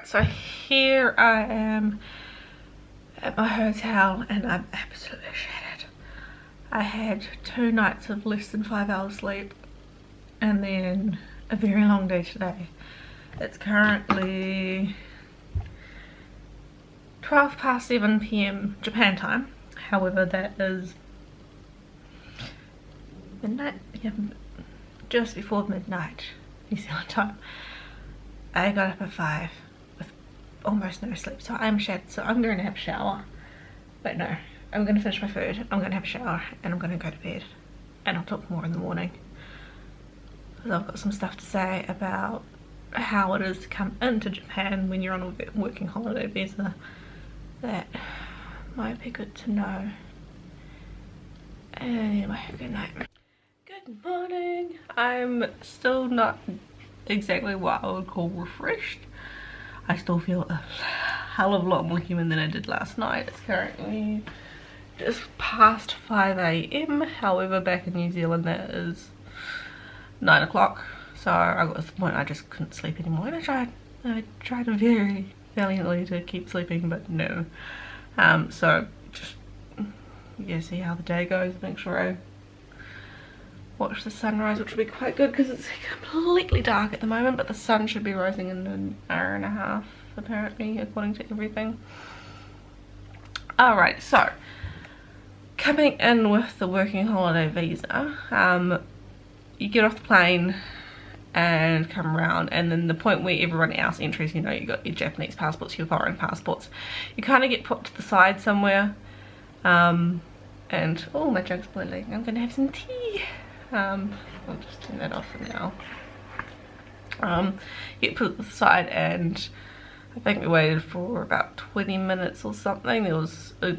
so here I am at my hotel and I'm absolutely shattered. I had 2 nights of less than 5 hours sleep and then a very long day today. It's currently 7 p.m. Japan time. However, that is midnight, yeah, just before midnight New Zealand time. I got up at 5 with almost no sleep, so I'm shattered. So I'm going to have a shower. But no, I'm going to finish my food, I'm going to have a shower, and I'm going to go to bed. And I'll talk more in the morning, because I've got some stuff to say about how it is to come into Japan when you're on a working holiday visa. That might be good to know. Anyway, have a good night. Good morning. I'm still not exactly what I would call refreshed. I still feel a hell of a lot more human than I did last night. It's currently just past 5 a.m. However, back in New Zealand that is 9 o'clock. So I got to the point I just couldn't sleep anymore. And I tried very valiantly to keep sleeping, but no. So just, yeah, see how the day goes. Make sure I watch the sunrise, which will be quite good because it's completely dark at the moment, but the sun should be rising in an hour and a half apparently, according to everything. Alright, so coming in with the working holiday visa, you get off the plane and come around, and then the point where everyone else enters, you know, you got your Japanese passports, your foreign passports, you kind of get put to the side somewhere. And oh, my jug's boiling. I'm gonna have some tea. I'll just turn that off for now. Get put to the side, and I think we waited for about 20 minutes or something. There was a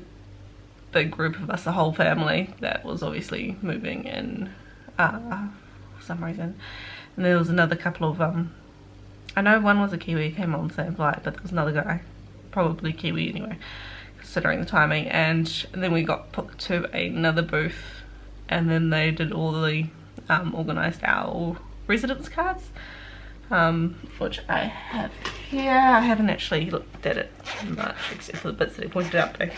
big group of us, a whole family that was obviously moving in for some reason. And there was another couple of I know one was a Kiwi, came on the same flight, but there was another guy, probably Kiwi anyway, considering the timing. And then we got put to another booth, and then they did all the organised our residence cards, which I have here. I haven't actually looked at it much, except for the bits that he pointed out. I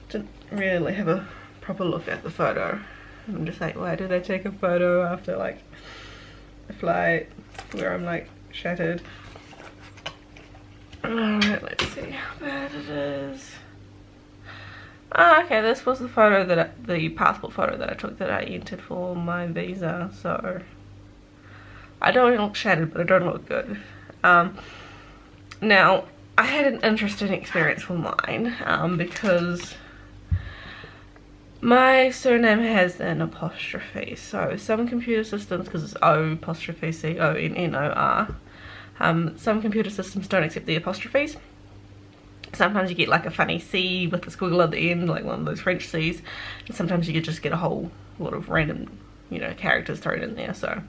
didn't really have a proper look at the photo. I'm just like, why did I take a photo after like a flight where I'm like shattered? Alright, let's see how bad it is. Okay, this was the photo that the passport photo that I took that I entered for my visa. So I don't look shattered, but I don't look good. Now I had an interesting experience for mine, because my surname has an apostrophe. So some computer systems, because it's O''C''O''N''O''R, some computer systems don't accept the apostrophes. Sometimes you get like a funny C with a squiggle at the end, like one of those French C's, and sometimes you could just get a whole lot of random, you know, characters thrown in there. So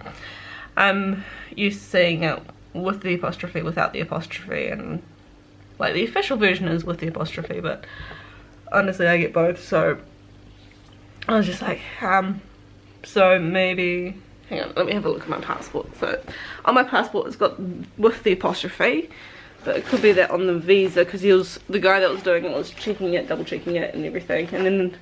I'm used to seeing it with the apostrophe, without the apostrophe, and like the official version is with the apostrophe, but honestly I get both. So I was just like, so maybe, hang on, let me have a look at my passport. So on my passport it's got with the apostrophe, but it could be that on the visa, because he was, the guy that was doing it was checking it, double checking it and everything, and then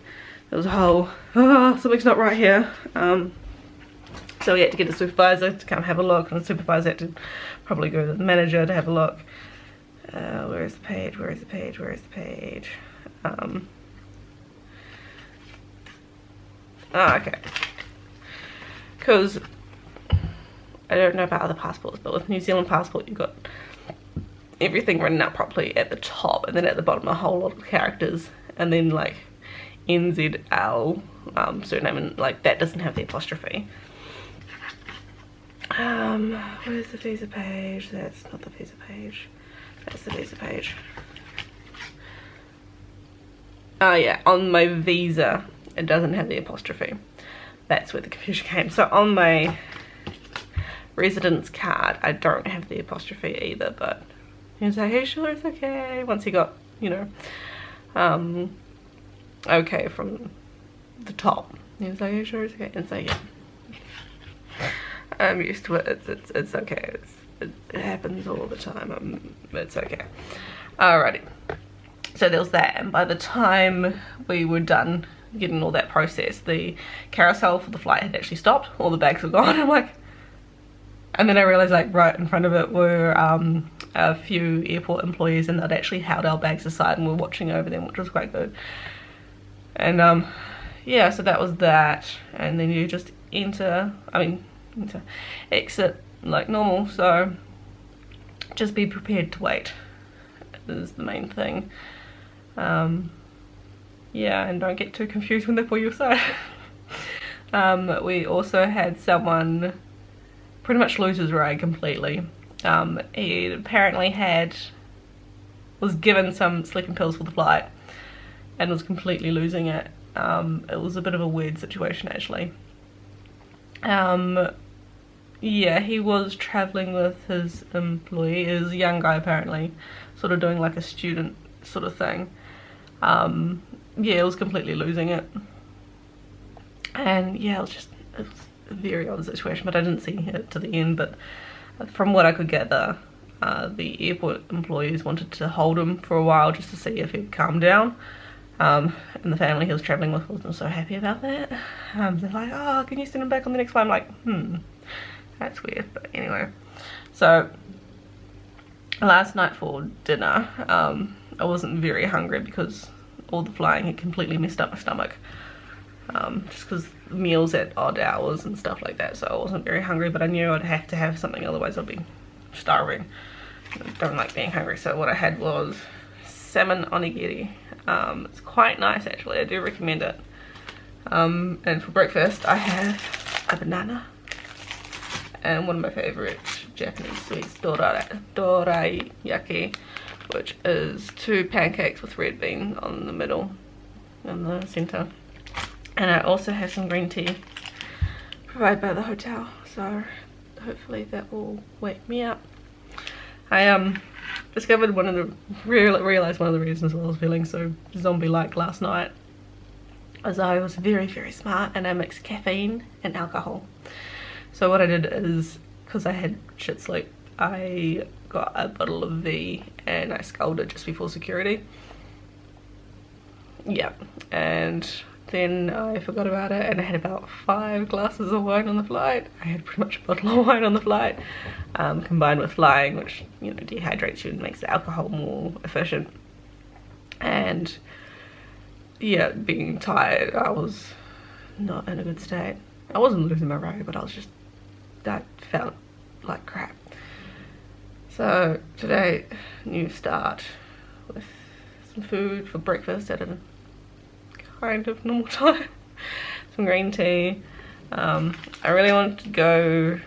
there was a whole, something's not right here. So we had to get a supervisor to come have a look, and the supervisor had to probably go to the manager to have a look. Where is the page, where is the page, where is the page? Okay, because I don't know about other passports, but with New Zealand passport you've got everything written out properly at the top, and then at the bottom a whole lot of characters, and then like NZL surname, and like that doesn't have the apostrophe. Where's the visa page? That's not the visa page, that's the visa page. Oh yeah, on my visa it doesn't have the apostrophe. That's where the confusion came. So on my residence card I don't have the apostrophe either, but he was like, hey, sure, it's okay, once he got, you know, okay from the top. He was like, hey, sure, it's okay. And so yeah, I'm used to it. It's okay. it happens all the time. It's okay. Alrighty. So there was that, and by the time we were done getting all that processed, the carousel for the flight had actually stopped. All the bags were gone. I'm like, and then I realized like right in front of it were a few airport employees, and they'd actually held our bags aside and were watching over them, which was quite good. And yeah, so that was that. And then you just exit like normal. So just be prepared to wait is the main thing. Yeah, and don't get too confused when they pull you aside. We also had someone pretty much lose his rag completely. He apparently was given some sleeping pills for the flight and was completely losing it. It was a bit of a weird situation actually. Yeah, he was traveling with his employee. He was a young guy apparently, sort of doing like a student sort of thing. Yeah, it was completely losing it. And yeah, it was a very odd situation, but I didn't see it to the end. But from what I could gather, the airport employees wanted to hold him for a while just to see if he'd calm down. And the family he was traveling with wasn't so happy about that. They're like, oh, can you send him back on the next flight? I'm like, that's weird. But anyway, so last night for dinner, I wasn't very hungry because all the flying had completely messed up my stomach. Just because meals at odd hours and stuff like that, so I wasn't very hungry, but I knew I'd have to have something, otherwise I'd be starving. I don't like being hungry, so what I had was salmon onigiri. It's quite nice actually, I do recommend it. And for breakfast I have a banana and one of my favourite Japanese sweets, todaaaay, which is 2 pancakes with red bean on the middle in the centre. And I also have some green tea provided by the hotel, so hopefully that will wake me up. I discovered realised one of the reasons why I was feeling so zombie-like last night is I was very, very smart and I mixed caffeine and alcohol. So what I did is, because I had shit sleep, I got a bottle of V and I sculled it just before security. Yeah, and then I forgot about it and I had about 5 glasses of wine on the flight. I had pretty much a bottle of wine on the flight, combined with flying, which, you know, dehydrates you and makes the alcohol more efficient. And yeah, being tired, I was not in a good state. I wasn't losing my rag, but that felt like crap. So today, new start with some food for breakfast at a kind of normal time. Some green tea. I really wanted to go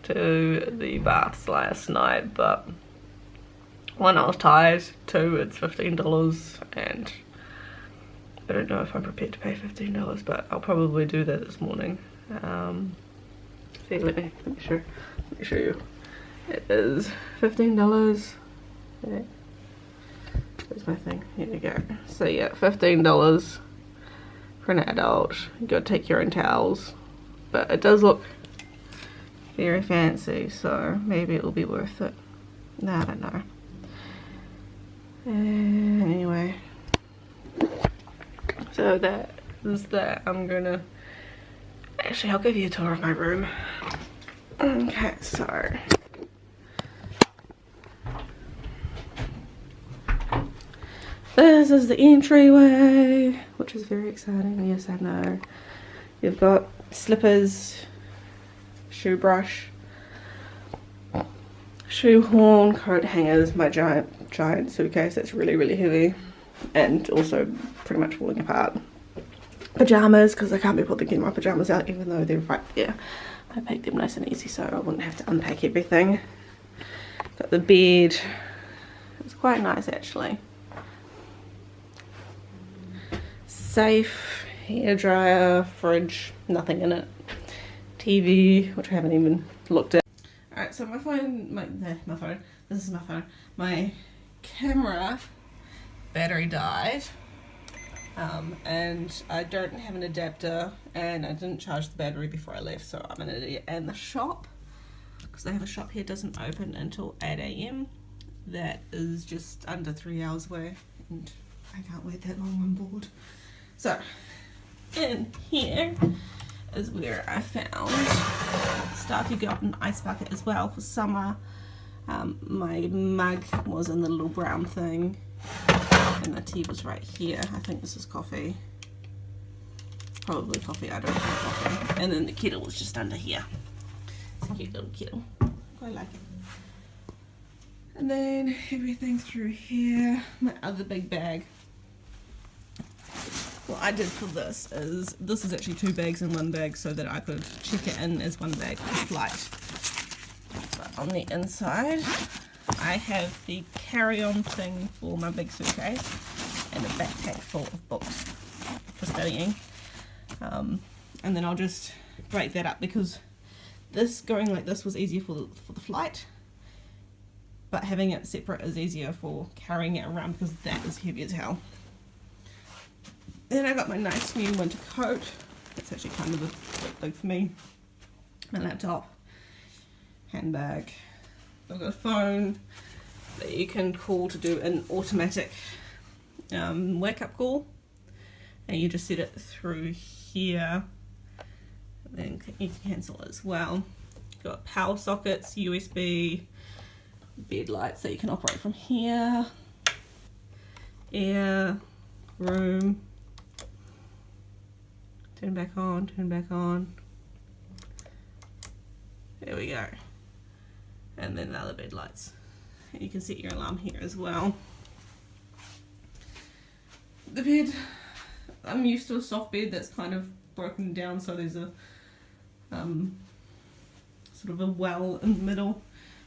to the baths last night, but 1, I was tired, 2, it's $15 and I don't know if I'm prepared to pay $15, but I'll probably do that this morning. See, let me show you. It is $15. Okay. There's my thing. Here we go. So yeah, $15 for an adult. You gotta take your own towels, but it does look very fancy, so maybe it will be worth it. No, I don't know. Anyway, so that is that. I'm gonna actually, I'll give you a tour of my room. Okay, so this is the entryway, which is very exciting. Yes, I know. You've got slippers, shoe brush, shoe horn, coat hangers, my giant suitcase that's really heavy and also pretty much falling apart. Pajamas, because I can't be bothered getting my pajamas out even though they're right there. I packed them nice and easy so I wouldn't have to unpack everything. Got the bed. It's quite nice actually. Safe, hairdryer, fridge, nothing in it. TV, which I haven't even looked at. Alright, so my phone, this is my phone. My camera battery died. And I don't have an adapter and I didn't charge the battery before I left, so I'm an idiot. And the shop because they have a shop here, doesn't open until 8 AM. That is just under 3 hours away, and I can't wait that long on board. So, in here is where I found stuff. You got an ice bucket as well for summer. My mug was in the little brown thing, and the tea was right here. I think this is coffee. Probably coffee, I don't have coffee. And then the kettle was just under here. It's a cute little kettle. Quite like it. And then everything through here. My other big bag. What I did for this is actually 2 bags in 1 bag so that I could check it in as 1 bag for flight. But on the inside, I have the carry-on thing for my big suitcase and a backpack full of books for studying. And then I'll just break that up because this going like this was easier for the flight, but having it separate is easier for carrying it around because that is heavy as hell. Then I got my nice new winter coat. It's actually kind of a bit big for me. My laptop, handbag. I've got a phone that you can call to do an automatic wake up call, and you just set it through here, and then you can cancel it as well. Got power sockets, USB, bed lights that you can operate from here, air, room, turn back on, turn back on. There we go. And then the other bed lights. And you can set your alarm here as well. The bed, I'm used to a soft bed that's kind of broken down, so there's a sort of a well in the middle.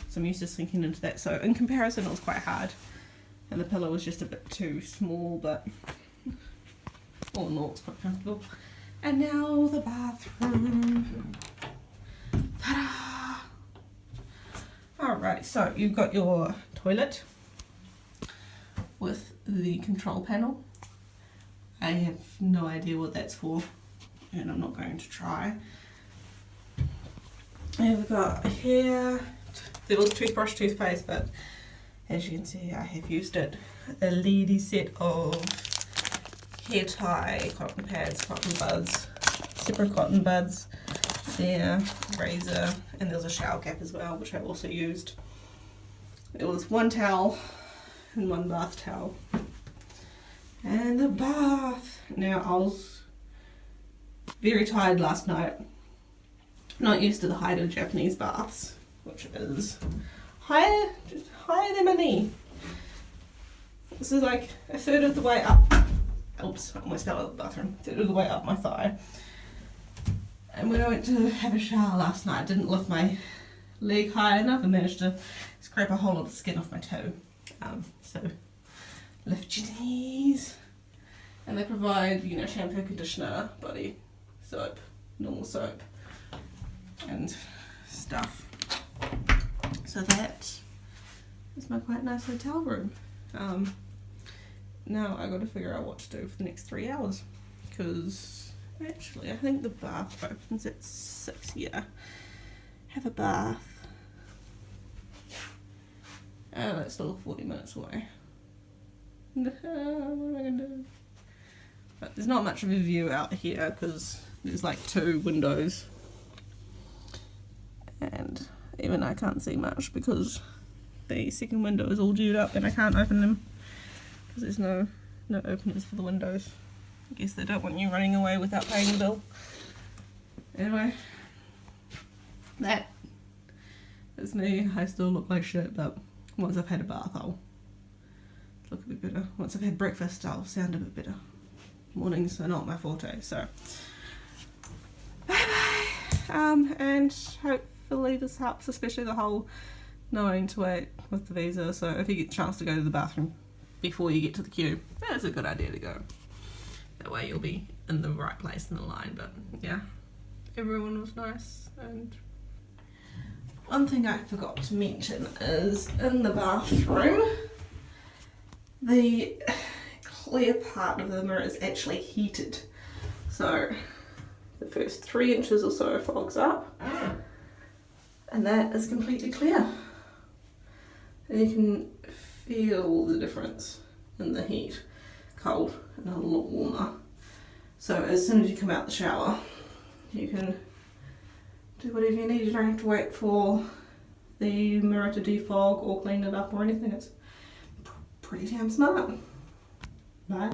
So I'm used to sinking into that. So in comparison, it was quite hard. And the pillow was just a bit too small, but all in all, it's quite comfortable. And now the bathroom. Ta-da! Alright, so you've got your toilet with the control panel. I have no idea what that's for, and I'm not going to try. And we've got here, there was toothbrush, toothpaste, but as you can see, I have used it. A lady set of hair tie, cotton pads, cotton buds, separate cotton buds, there, razor, and there's a shower cap as well, which I've also used. It was 1 towel and 1 bath towel. And the bath. Now I was very tired last night. Not used to the height of Japanese baths, which is higher than my knee. This is like a third of the way up. Oops, I almost fell out of the bathroom. A third of the way up my thigh. And when I went to have a shower last night, I didn't lift my leg high enough and managed to scrape a whole lot of skin off my toe. So lift your knees. And they provide, you know, shampoo, conditioner, body soap, normal soap, and stuff. So that is my quite nice hotel room. Now I got to figure out what to do for the next 3 hours, because actually I think the bath opens at 6 here. Have a bath. Oh, that's still 40 minutes away. What am I going to do? But there's not much of a view out here because there's like 2 windows. And even I can't see much because the second window is all glued up and I can't open them because there's no openers for the windows. I guess they don't want you running away without paying the bill. Anyway, that is me. I still look like shit, but once I've had a bath I'll look a bit better. Once I've had breakfast I'll sound a bit better. Mornings are not my forte, so bye bye. And hopefully this helps, especially the whole knowing to wait with the visa. So if you get a chance to go to the bathroom before you get to the queue, that's a good idea to go. That way you'll be in the right place in the line. But yeah, everyone was nice. And one thing I forgot to mention is in the bathroom, the clear part of the mirror is actually heated. So the first 3 inches or so fogs up, And that is completely clear. And you can feel the difference in the heat. Cold and a lot warmer. So as soon as you come out the shower, you can do whatever you need. You don't have to wait for the mirror to defog or clean it up or anything. It's pretty damn smart. Bye.